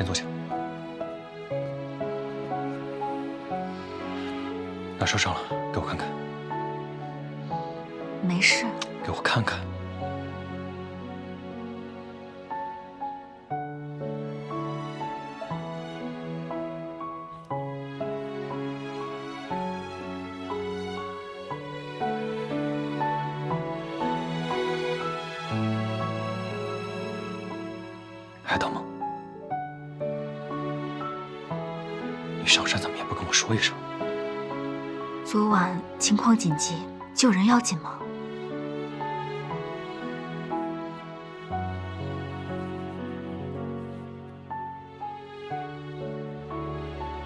先坐下。哪受伤了？给我看看。没事。给我看看。还疼吗？你上山怎么也不跟我说一声？昨晚情况紧急，救人要紧吗？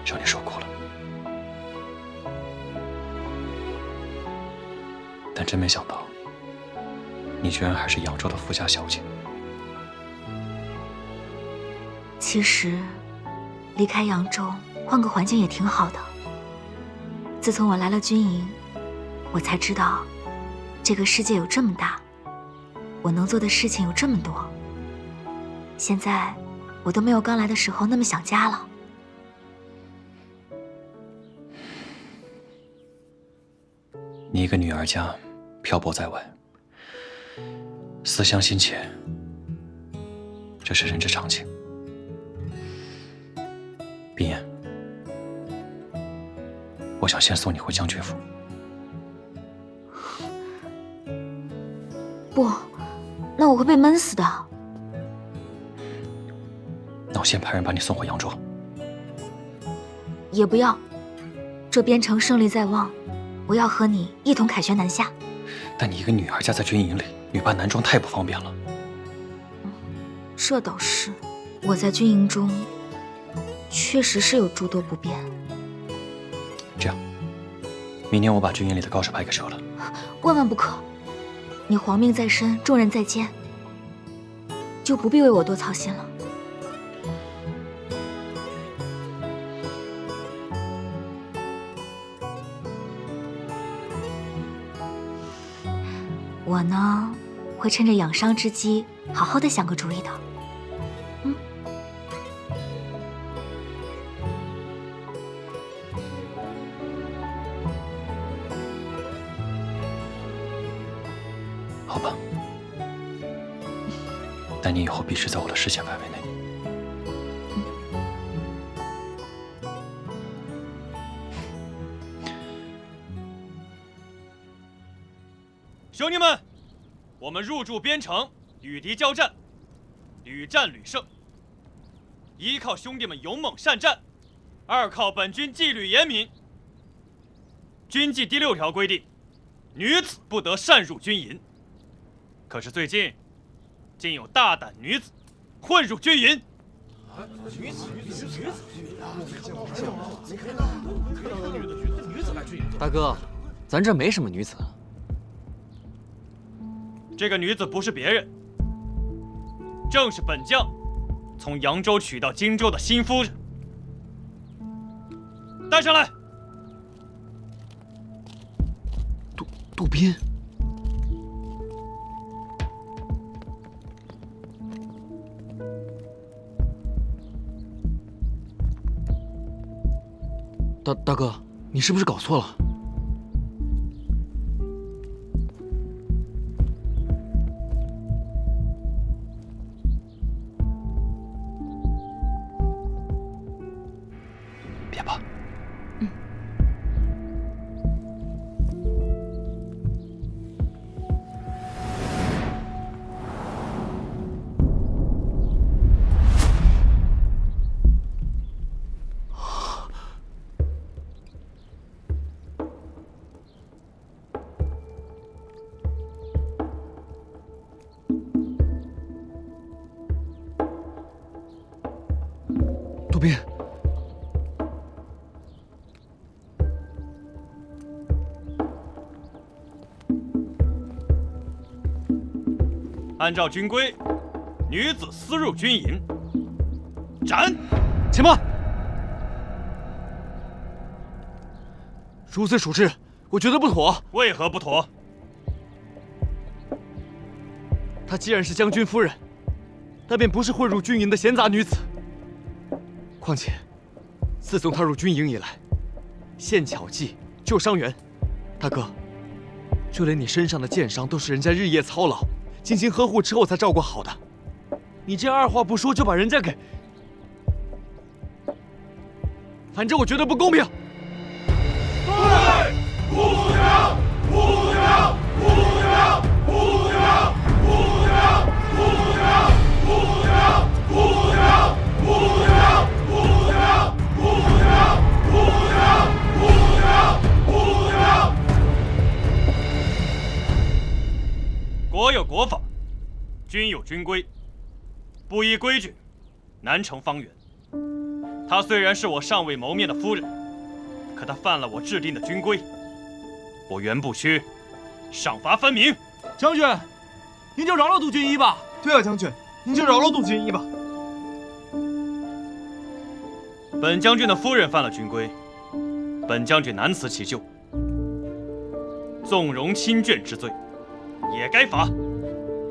少年说过了，但真没想到，你居然还是扬州的富家小姐。其实，离开扬州，换个环境也挺好的。自从我来了军营，我才知道，这个世界有这么大，我能做的事情有这么多。现在，我都没有刚来的时候那么想家了。你一个女儿家，漂泊在外，思乡心切，这是人之常情。冰烟，我想先送你回将军府。不，那我会被闷死的。那我先派人把你送回扬州。也不要，这边城胜利在望，我要和你一同凯旋南下。但你一个女儿家在军营里，女扮男装太不方便了。这倒是，我在军营中确实是有诸多不便。这样，明年我把军营里的告示牌给撤了。万万不可！你皇命在身，重任在肩，就不必为我多操心了。我呢，会趁着养伤之机，好好的想个主意的。好吧，但你以后必须在我的视线范围内。兄弟们，我们入驻边城，与敌交战，屡战屡胜。一靠兄弟们勇猛善战，二靠本军纪律严明。军纪第6条规定，女子不得擅入军营。可是最近，竟有大胆女子混入军营。女子来军营。大哥，咱这没什么女子。这个女子不是别人，正是本将从扬州娶到荆州的新夫人。带上来。杜宾。大哥，你是不是搞错了？别怕。杜宾，按照军规，女子私入军营，斩！且慢！如此处置，我觉得不妥。为何不妥？她既然是将军夫人，那便不是混入军营的闲杂女子。况且，自从踏入军营以来，献巧技、救伤员，大哥，就连你身上的剑伤都是人家日夜操劳、精心呵护之后才照顾好的。你这二话不说就把人家给……反正我觉得不公平。对，不公平，不公平，不公平，不公平，不公平，不公平，不公平，不公平，不公平，不公平，不公平，不公平，不公平，不公平。国有国法，军有军规，不依规矩，难成方圆。她虽然是我尚未谋面的夫人，可她犯了我制定的军规，我袁不屈，赏罚分明。将军，您就饶了杜军医吧。对啊，将军，您就饶了杜军医吧。本将军的夫人犯了军规，本将军难辞其咎，纵容亲眷之罪，也该罚。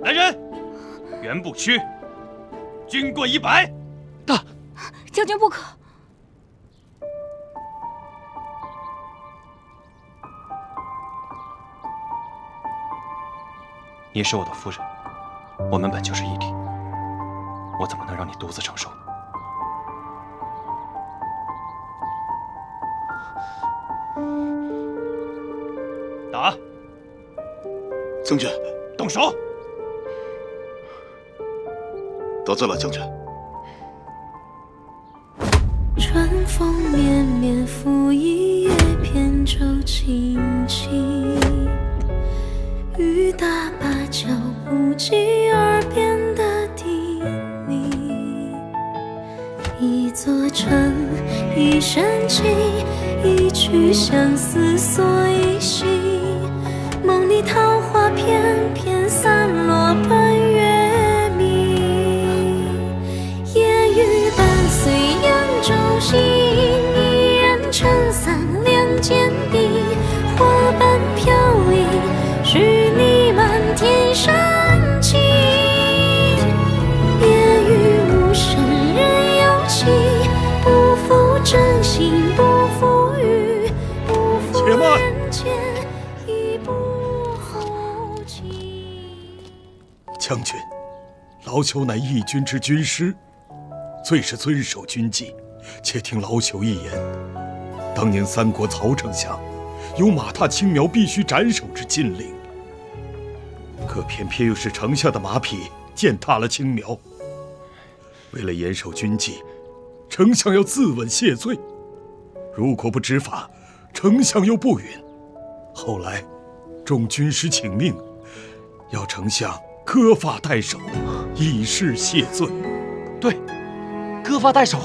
来人，袁不屈，军棍100。将军不可。你是我的夫人，我们本就是一体，我怎么能让你独自承受？打！将军，动手！得罪了将军。春风绵绵，拂一叶扁舟轻轻。雨打芭蕉，不及耳边的叮咛。一座城，一身情，一曲相思锁一心。梦里桃花片片散落奔月明。夜雨伴随扬州行，一人撑伞两肩并，花瓣飘零，是你满天深情。夜雨无声人有情，不负真心，不负雨，不负人间，亦不后情。将军，老朽乃义军之军师，最是遵守军纪。且听老朽一言：当年三国曹丞相有马踏青苗必须斩首之禁令，可偏偏又是丞相的马匹践踏了青苗。为了严守军纪，丞相要自刎谢罪。如果不执法，丞相又不允。后来，众军师请命，要丞相割发代首，以示谢罪。对，割发代首。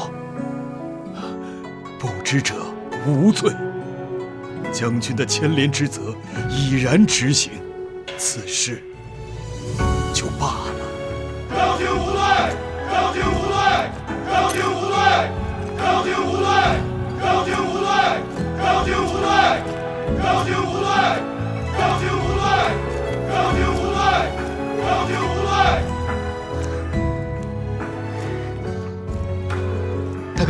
不知者无罪。将军的牵连之责已然执行，此事就罢了。将军无罪，将军无罪，将军无罪，将军无罪，将军无罪，将军无罪，将军无罪，将军无罪，将军无罪，将军无罪。大哥。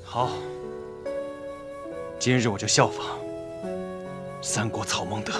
好，今日我就效仿三国曹孟德。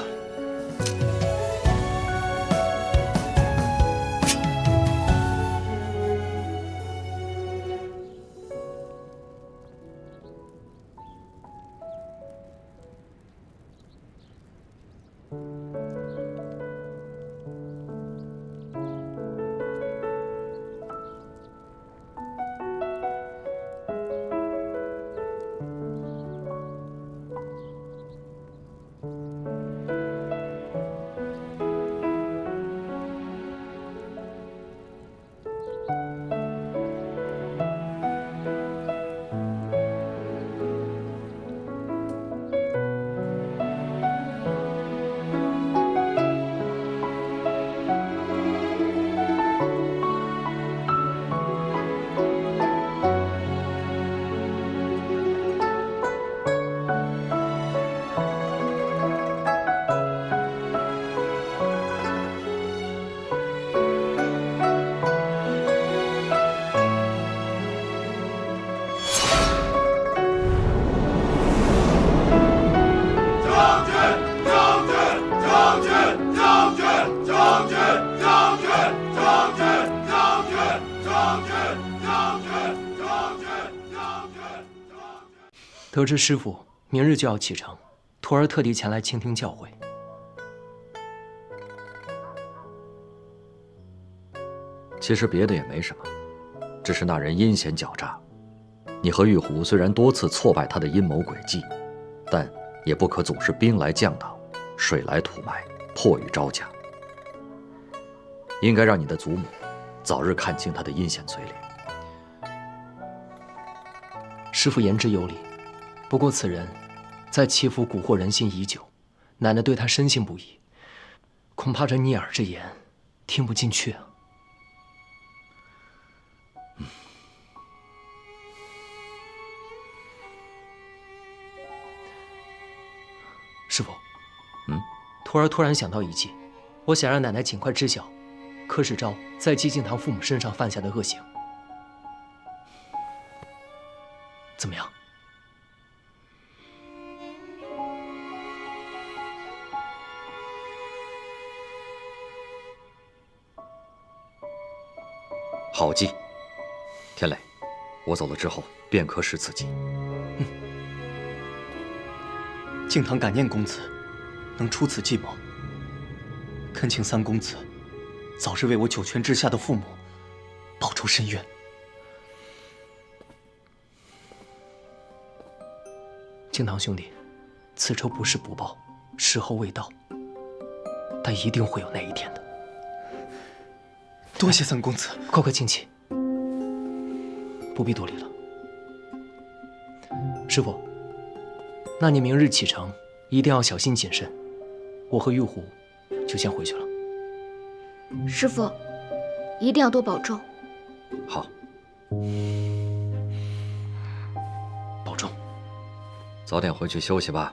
得知师父明日就要启程，徒儿特地前来倾听教诲。其实别的也没什么，只是那人阴险狡诈。你和玉壶虽然多次挫败他的阴谋诡计，但也不可总是兵来将挡，水来土埋，迫于招架。应该让你的祖母早日看清他的阴险嘴脸。师父言之有理，不过此人在祈福蛊惑人心已久，奶奶对他深信不疑，恐怕这逆耳之言听不进去啊。师父，徒儿突然想到一计，我想让奶奶尽快知晓柯世昭在寂静堂父母身上犯下的恶行。怎么样？好计，天磊，我走了之后便可使此计。敬堂感念公子能出此计谋，恳请三公子早日为我九泉之下的父母报仇伸冤。敬堂兄弟，此仇不是不报，时候未到，但一定会有那一天的。多谢三公子，快请起，不必多礼了。师父，那你明日启程一定要小心谨慎，我和玉壶就先回去了。师父，一定要多保重。好，保重。早点回去休息吧。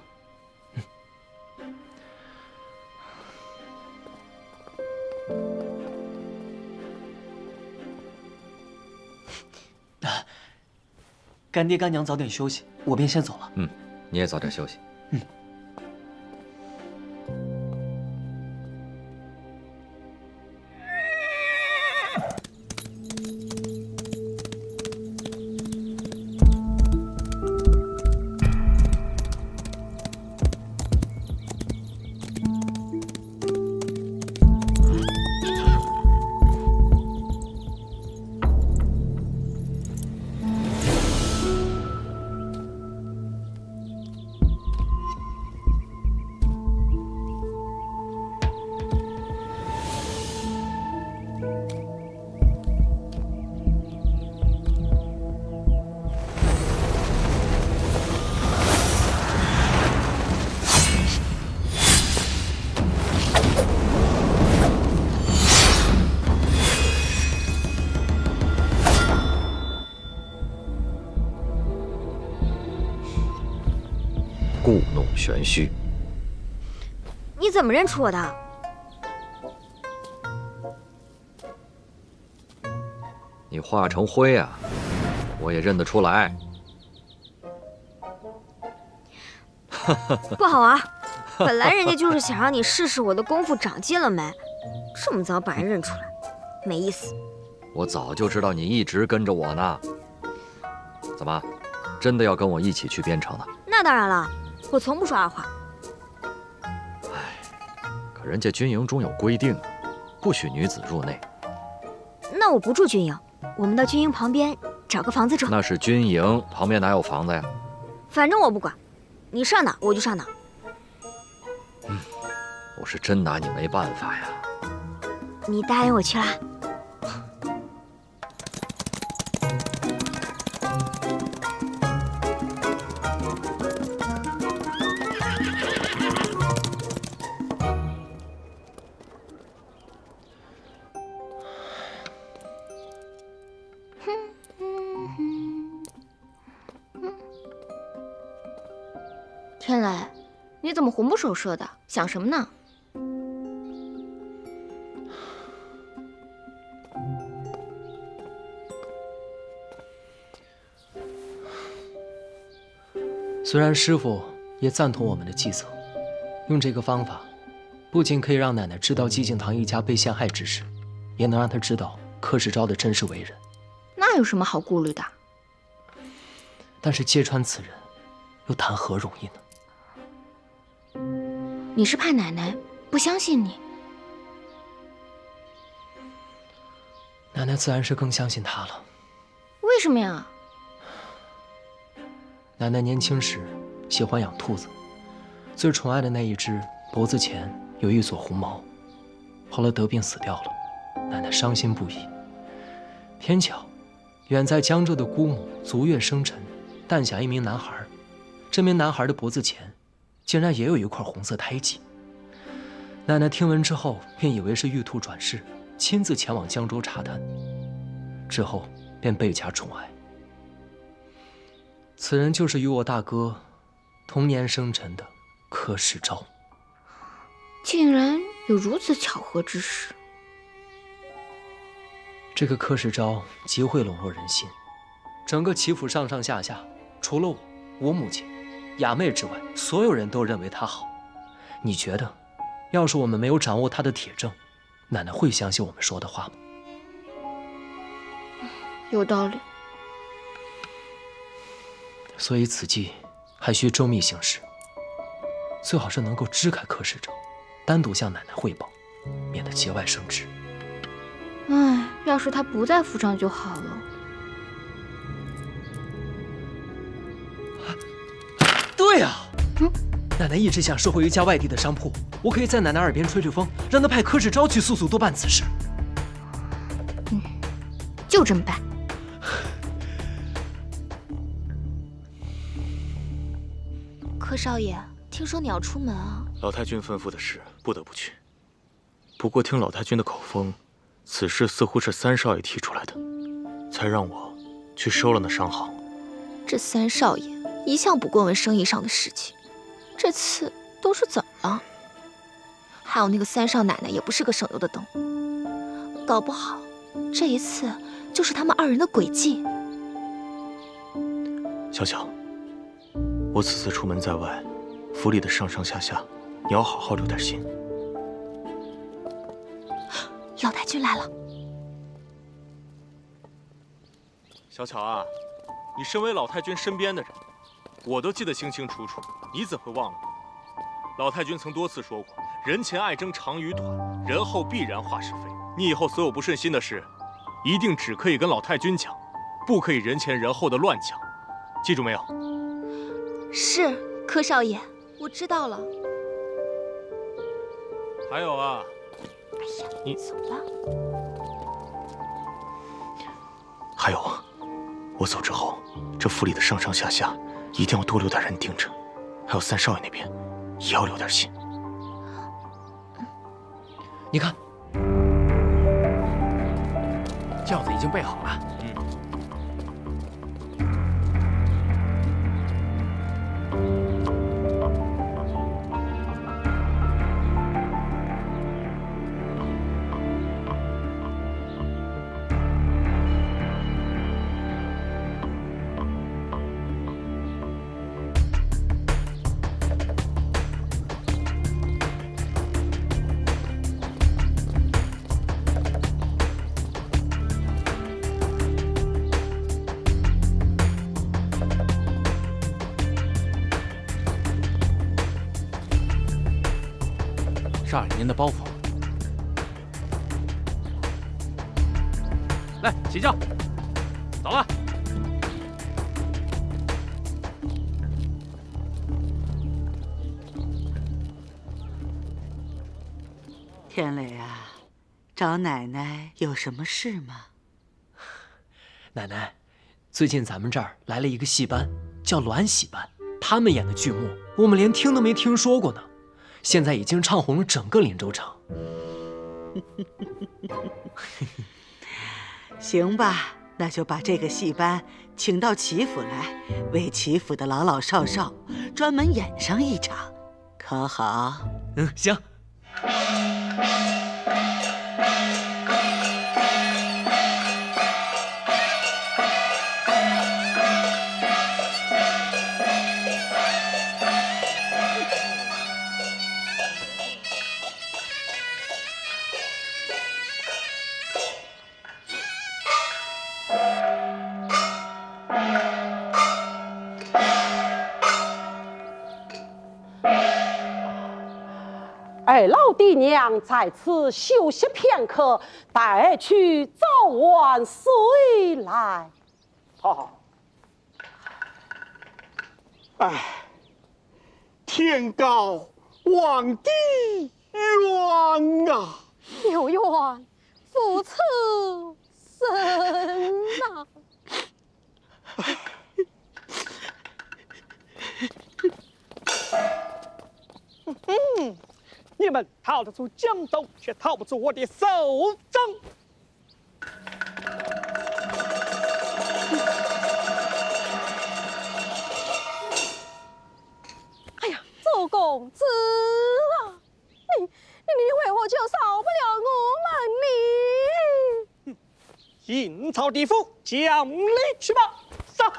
干爹干娘早点休息，我便先走了。你也早点休息。故弄玄虚，你怎么认出我的？你化成灰啊，我也认得出来。不好玩，本来人家就是想让你试试我的功夫长进了没，这么早把人认出来，没意思。我早就知道你一直跟着我呢。怎么，真的要跟我一起去边城呢？那当然了，我从不说二话。可人家军营中有规定，不许女子入内。那我不住军营，我们到军营旁边找个房子住。那是军营，旁边哪有房子呀？反正我不管，你上哪我就上哪。我是真拿你没办法呀。你答应我去啦？天磊，你怎么魂不守舍的？想什么呢？虽然师父也赞同我们的计策，用这个方法，不仅可以让奶奶知道寂静堂一家被陷害之事，也能让她知道柯世昭的真实为人。那有什么好顾虑的？但是揭穿此人，又谈何容易呢？你是怕奶奶不相信你？奶奶自然是更相信他了。为什么呀？奶奶年轻时喜欢养兔子，最宠爱的那一只脖子前有一撮红毛，后来得病死掉了，奶奶伤心不已。偏巧，远在江浙的姑母足月生辰，诞下一名男孩，这名男孩的脖子前竟然也有一块红色胎记。奶奶听闻之后，便以为是玉兔转世，亲自前往江州查探，之后便倍加宠爱。此人就是与我大哥同年生辰的柯世昭。竟然有如此巧合之事！这个柯世昭极会笼络人心，整个齐府上上下下，除了我母亲、雅妹之外，所有人都认为他好。你觉得，要是我们没有掌握他的铁证，奶奶会相信我们说的话吗？有道理。所以此计还需周密行事，最好是能够支开柯世昭，单独向奶奶汇报，免得节外生枝。唉，要是他不在府上就好了。对呀，奶奶一直想收回一家外地的商铺，我可以在奶奶耳边吹吹风，让她派柯世昭去速速多办此事。就这么办。柯少爷，听说你要出门啊？老太君吩咐的事，不得不去。不过听老太君的口风，此事似乎是三少爷提出来的，才让我去收了那商行。这三少爷一向不过问生意上的事情，这次都是怎么了？还有那个三少奶奶也不是个省油的灯，搞不好这一次就是他们二人的诡计。小巧，我此次出门在外，府里的上上下下，你要好好留点心。老太君来了。小巧啊，你身为老太君身边的人，我都记得清清楚楚，你怎会忘了？老太君曾多次说过，人前爱争长与短，人后必然话是非。你以后所有不顺心的事，一定只可以跟老太君讲，不可以人前人后的乱讲，记住没有？是，柯少爷，我知道了。还有啊，哎呀，你走了。还有，我走之后，这府里的上上下下一定要多留点人盯着，还有三少爷那边也要留点心。你看，轿子已经备好了。少爷，您的包袱。来，起轿，走了。天磊啊，找奶奶有什么事吗？奶奶，最近咱们这儿来了一个戏班，叫鸾喜班，他们演的剧目，我们连听都没听说过呢。现在已经唱红了整个林州城。行吧，那就把这个戏班请到齐府来，为齐府的老老少少专门演上一场，可好？行。而老爹娘在此休息片刻，待去早晚随来。好。哎，天高望地远啊！有缘父此生啊！你们逃得出江州，却逃不出我的手掌。哎呀，周公子啊，你为何就少不了我们呢？阴曹地府，讲理去吧！上。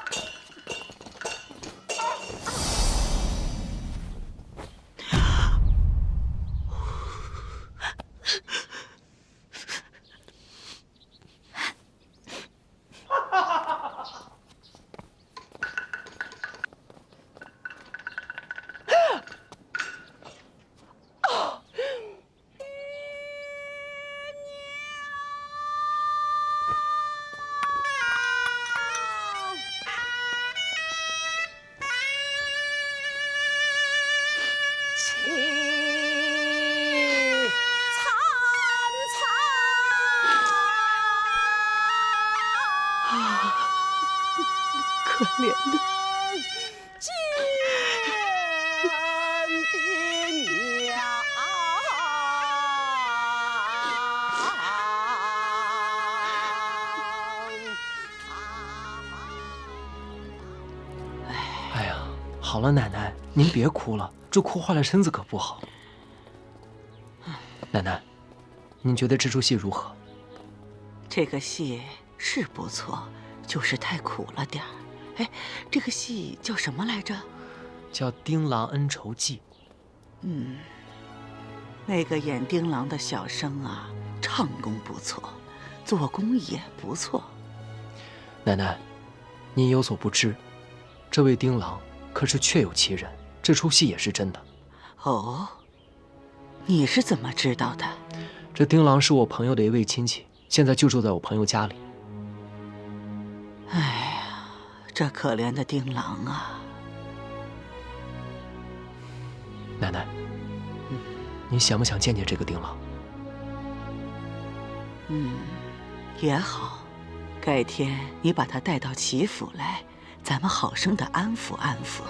可怜的见爹娘。哎呀，好了，奶奶，您别哭了，这哭坏了身子可不好。奶奶，您觉得这出戏如何？这个戏是不错，就是太苦了点儿。哎，这个戏叫什么来着？叫《丁郎恩仇记》。那个演丁郎的小生啊，唱功不错，做工也不错。奶奶，您有所不知，这位丁郎可是确有其人，这出戏也是真的。哦，你是怎么知道的？这丁郎是我朋友的一位亲戚，现在就住在我朋友家里。哎呀，这可怜的丁郎啊！奶奶，您想不想见见这个丁郎？也好，改天你把他带到齐府来，咱们好生的安抚安抚。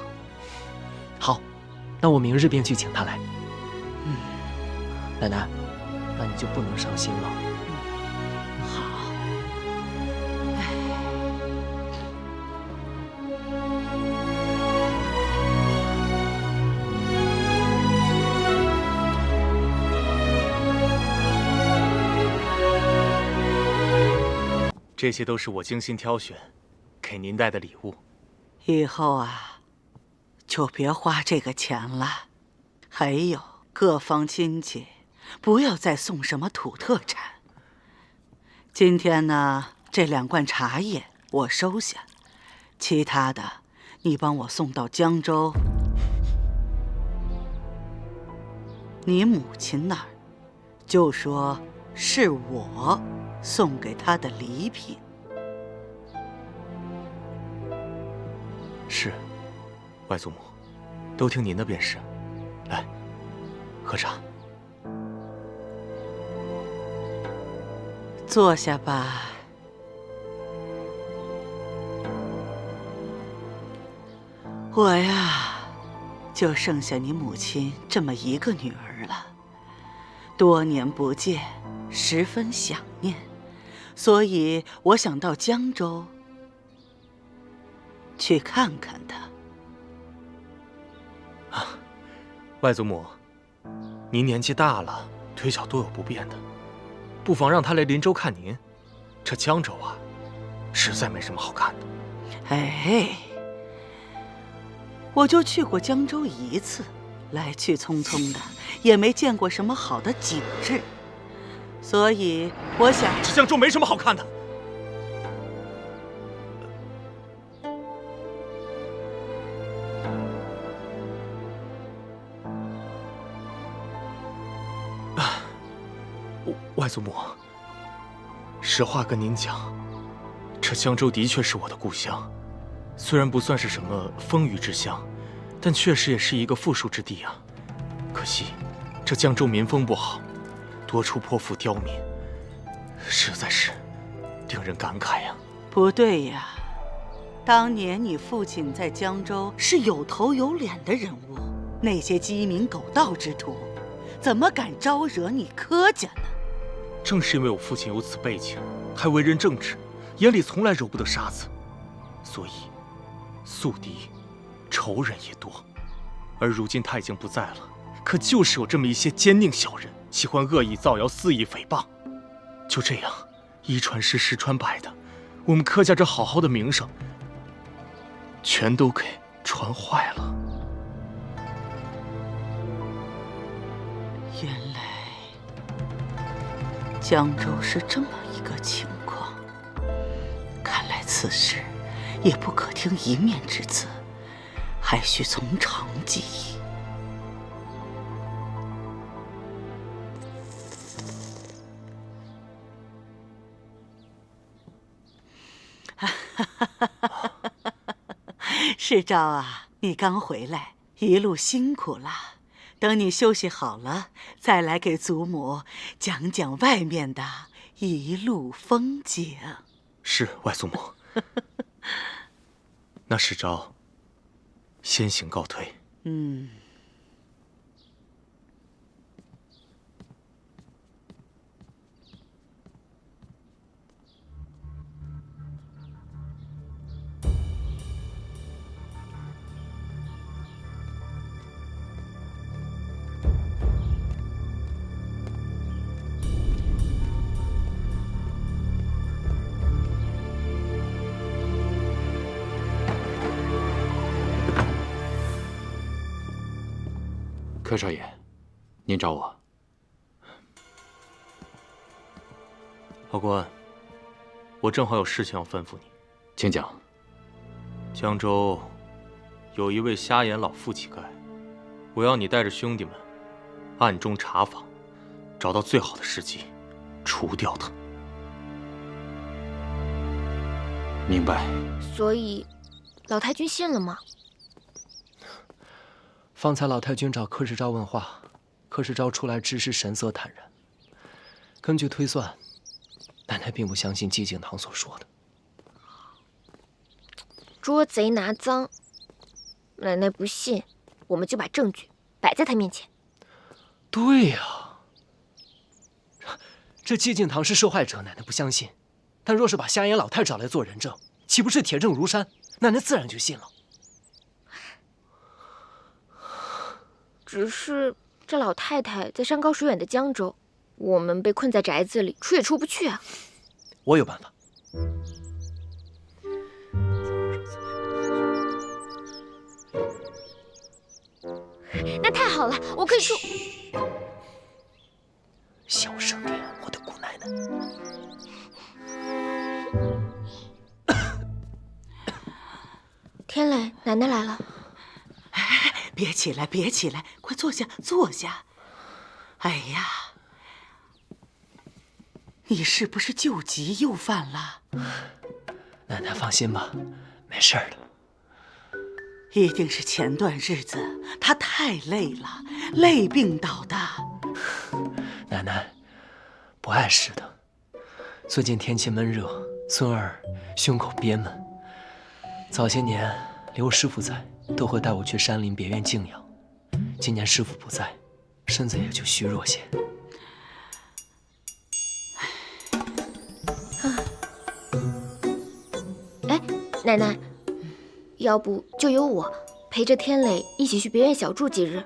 好，那我明日便去请他来。奶奶，那你就不能伤心了。好。这些都是我精心挑选，给您带的礼物。以后啊，就别花这个钱了。还有，各方亲戚，不要再送什么土特产。今天呢，这2罐茶叶我收下，其他的你帮我送到江州你母亲那儿，就说是我送给她的礼品。是，外祖母，都听您的便是。来，喝茶。坐下吧。我呀，就剩下你母亲这么一个女儿了，多年不见，十分想念，所以我想到江州去看看她。外祖母，您年纪大了，腿脚多有不便的，不妨让她来林州看您。这江州啊，实在没什么好看的。哎，我就去过江州1次，来去匆匆的，也没见过什么好的景致，所以我想，这江州没什么好看的。外祖母，实话跟您讲，这江州的确是我的故乡，虽然不算是什么风雨之乡，但确实也是一个富庶之地啊。可惜，这江州民风不好，多处泼妇刁民，实在是令人感慨呀。不对呀，当年你父亲在江州是有头有脸的人物，那些鸡鸣狗盗之徒，怎么敢招惹你柯家呢？正是因为我父亲有此背景，还为人正直，眼里从来揉不得沙子，所以宿敌、仇人也多。而如今他已经不在了，可就是有这么一些奸佞小人，喜欢恶意造谣、肆意诽谤。就这样，一传十，十传百的，我们柯家这好好的名声，全都给传坏了。原来江州是这么一个情况，看来此事也不可听一面之词，还需从长计议。世昭啊，你刚回来，一路辛苦了。等你休息好了，再来给祖母讲讲外面的一路风景。是，外祖母。那世昭先行告退。柯少爷，您找我。老关，我正好有事情要吩咐你，请讲。江州有一位瞎眼老妇乞丐，我要你带着兄弟们暗中查访，找到最好的时机，除掉他。明白。所以，老太君信了吗？方才老太君找柯世昭问话，柯世昭出来只是神色坦然。根据推算，奶奶并不相信寂静堂所说的。捉贼拿赃，奶奶不信，我们就把证据摆在她面前。对呀，这寂静堂是受害者，奶奶不相信；但若是把瞎眼老太找来做人证，岂不是铁证如山？奶奶自然就信了。只是这老太太在山高水远的江州，我们被困在宅子里，出也出不去啊。我有办法。那太好了，我可以说。小声点，我的姑奶奶。天磊，奶奶来了。别起来，别起来，快坐下，坐下。哎呀，你是不是旧疾又犯了？奶奶放心吧，没事的。一定是前段日子他太累了，累病倒的。奶奶不碍事的。最近天气闷热，孙儿胸口憋闷。早些年刘师傅在，都会带我去山林别院静养。今年师傅不在，身子也就虚弱些。哎，奶奶，要不就由我陪着天磊一起去别院小住几日。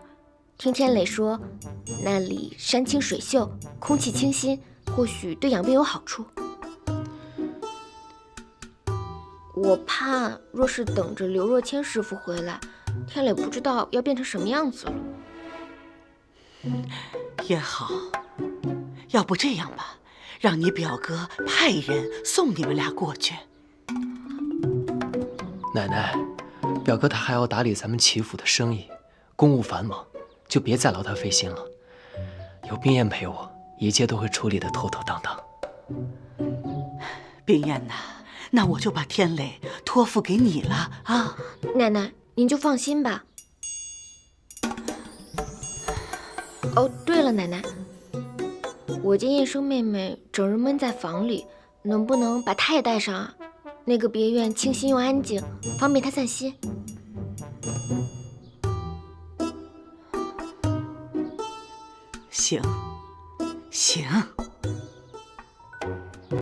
听天磊说，那里山清水秀，空气清新，或许对养病有好处。我怕，若是等着刘若谦师傅回来，天磊不知道要变成什么样子了。也好，要不这样吧，让你表哥派人送你们俩过去。奶奶，表哥他还要打理咱们齐府的生意，公务繁忙，就别再劳他费心了。有冰燕陪我，一切都会处理得妥妥当当。冰燕呐，那我就把天磊托付给你了啊！奶奶，您就放心吧。哦，对了，奶奶，我见叶生妹妹整日闷在房里，能不能把她也带上啊？那个别院清新又安静，方便她散心。行，行。